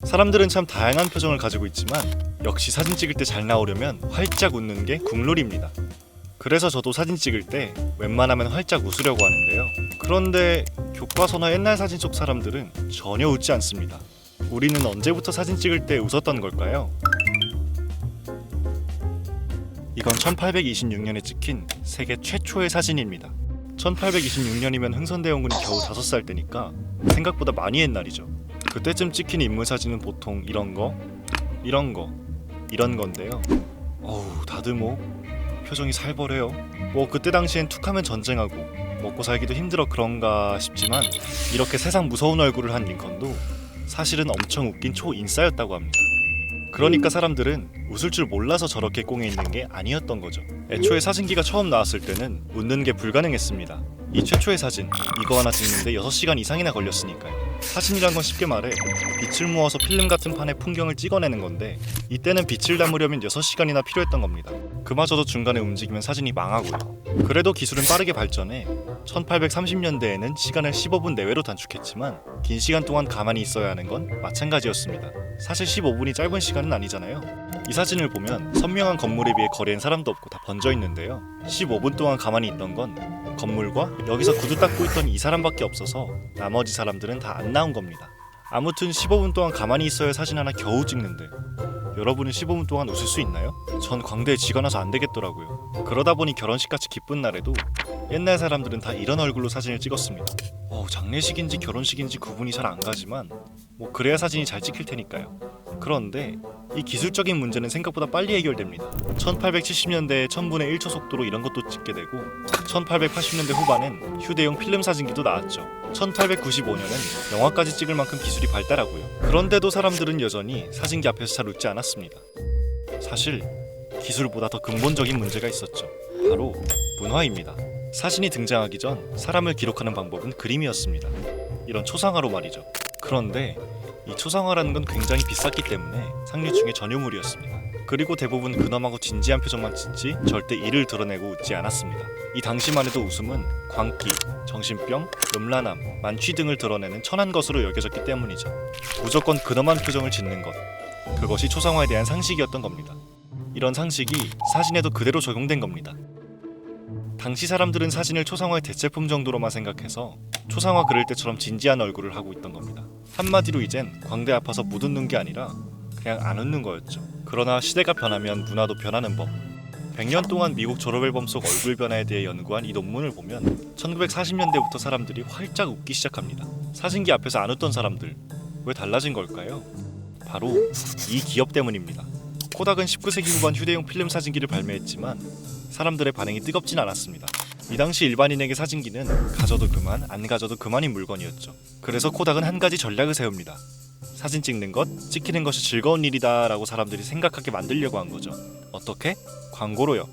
사람들은 참 다양한 표정을 가지고 있지만 역시 사진 찍을 때 잘 나오려면 활짝 웃는 게 국룰입니다. 그래서 저도 사진 찍을 때 웬만하면 활짝 웃으려고 하는데요. 그런데 교과서나 옛날 사진 속 사람들은 전혀 웃지 않습니다. 우리는 언제부터 사진 찍을 때 웃었던 걸까요? 이건 1826년에 찍힌 세계 최초의 사진입니다. 1826년이면 흥선대원군이 겨우 5살 때니까 생각보다 많이 옛날이죠. 그때쯤 찍힌 인물 사진은 보통 이런 건데요. 어우, 다들 표정이 살벌해요. 그때 당시엔 툭하면 전쟁하고 먹고 살기도 힘들어 그런가 싶지만 이렇게 세상 무서운 얼굴을 한 링컨도 사실은 엄청 웃긴 초인싸였다고 합니다. 그러니까 사람들은 웃을 줄 몰라서 저렇게 꽁에 있는 게 아니었던 거죠. 애초에 사진기가 처음 나왔을 때는 웃는 게 불가능했습니다. 이 최초의 사진, 이거 하나 찍는데 6시간 이상이나 걸렸으니까요. 사진이란 건 쉽게 말해 빛을 모아서 필름 같은 판에 풍경을 찍어내는 건데 이때는 빛을 담으려면 6시간이나 필요했던 겁니다. 그마저도 중간에 움직이면 사진이 망하고요. 그래도 기술은 빠르게 발전해 1830년대에는 시간을 15분 내외로 단축했지만 긴 시간 동안 가만히 있어야 하는 건 마찬가지였습니다. 사실 15분이 짧은 시간은 아니잖아요. 이 사진을 보면 선명한 건물에 비해 거리엔 사람도 없고 다 번져 있는데요. 15분 동안 가만히 있던 건 건물과 여기서 구두 닦고 있던 이 사람밖에 없어서 나머지 사람들은 다 안 나온 겁니다. 아무튼 15분 동안 가만히 있어야 사진 하나 겨우 찍는데 여러분은 15분 동안 웃을 수 있나요? 전 광대에 쥐가 나서 안 되겠더라고요. 그러다 보니 결혼식같이 기쁜 날에도 옛날 사람들은 다 이런 얼굴로 사진을 찍었습니다. 장례식인지 결혼식인지 구분이 잘 안 가지만 그래야 사진이 잘 찍힐 테니까요. 그런데 이 기술적인 문제는 생각보다 빨리 해결됩니다. 1870년대에 1000분의 1초 속도로 이런 것도 찍게 되고 1880년대 후반엔 휴대용 필름 사진기도 나왔죠. 1895년엔 영화까지 찍을 만큼 기술이 발달하고요. 그런데도 사람들은 여전히 사진기 앞에서 잘 웃지 않았습니다. 사실 기술보다 더 근본적인 문제가 있었죠. 바로 문화입니다. 사진이 등장하기 전 사람을 기록하는 방법은 그림이었습니다. 이런 초상화로 말이죠. 그런데 이 초상화라는 건 굉장히 비쌌기 때문에 상류층의 전유물이었습니다. 그리고 대부분 근엄하고 진지한 표정만 짓지 절대 이를 드러내고 웃지 않았습니다. 이 당시만 해도 웃음은 광기, 정신병, 음란함, 만취 등을 드러내는 천한 것으로 여겨졌기 때문이죠. 무조건 근엄한 표정을 짓는 것, 그것이 초상화에 대한 상식이었던 겁니다. 이런 상식이 사진에도 그대로 적용된 겁니다. 당시 사람들은 사진을 초상화의 대체품 정도로만 생각해서 초상화 그릴 때처럼 진지한 얼굴을 하고 있던 겁니다. 한마디로 이젠 광대 아파서 못 웃는 게 아니라 그냥 안 웃는 거였죠. 그러나 시대가 변하면 문화도 변하는 법. 100년 동안 미국 졸업앨범 속 얼굴 변화에 대해 연구한 이 논문을 보면 1940년대부터 사람들이 활짝 웃기 시작합니다. 사진기 앞에서 안 웃던 사람들, 왜 달라진 걸까요? 바로 이 기업 때문입니다. 코닥은 19세기 후반 휴대용 필름 사진기를 발매했지만 사람들의 반응이 뜨겁진 않았습니다. 이 당시 일반인에게 사진기는 가져도 그만, 안 가져도 그만인 물건이었죠. 그래서 코닥은 한 가지 전략을 세웁니다. 사진 찍는 것, 찍히는 것이 즐거운 일이다 라고 사람들이 생각하게 만들려고 한 거죠. 어떻게? 광고로요.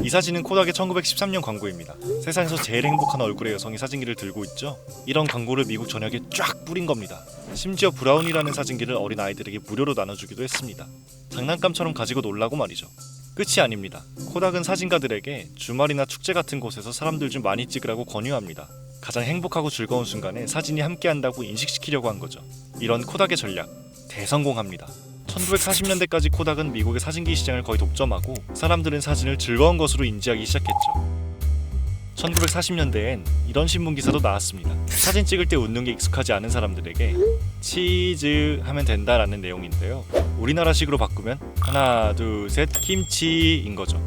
이 사진은 코닥의 1913년 광고입니다. 세상에서 제일 행복한 얼굴의 여성이 사진기를 들고 있죠. 이런 광고를 미국 전역에 쫙 뿌린 겁니다. 심지어 브라운이라는 사진기를 어린 아이들에게 무료로 나눠주기도 했습니다. 장난감처럼 가지고 놀라고 말이죠. 끝이 아닙니다. 코닥은 사진가들에게 주말이나 축제 같은 곳에서 사람들 좀 많이 찍으라고 권유합니다. 가장 행복하고 즐거운 순간에 사진이 함께한다고 인식시키려고 한 거죠. 이런 코닥의 전략, 대성공합니다. 1940년대까지 코닥은 미국의 사진기 시장을 거의 독점하고 사람들은 사진을 즐거운 것으로 인지하기 시작했죠. 1940년대엔 이런 신문 기사도 나왔습니다. 사진 찍을 때 웃는 게 익숙하지 않은 사람들에게 치즈 하면 된다라는 내용인데요. 우리나라식으로 바꾸면 하나 둘 셋 김치인 거죠.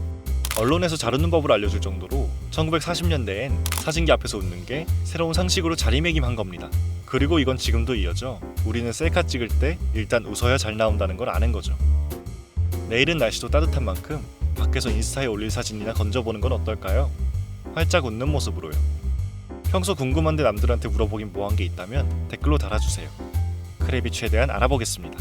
언론에서 잘 웃는 법을 알려줄 정도로 1940년대엔 사진기 앞에서 웃는 게 새로운 상식으로 자리매김한 겁니다. 그리고 이건 지금도 이어져 우리는 셀카 찍을 때 일단 웃어야 잘 나온다는 걸 아는 거죠. 내일은 날씨도 따뜻한 만큼 밖에서 인스타에 올릴 사진이나 건져보는 건 어떨까요? 활짝 웃는 모습으로요. 평소 궁금한데 남들한테 물어보긴 뭐한 게 있다면 댓글로 달아주세요. 크랩이 최대한 알아보겠습니다.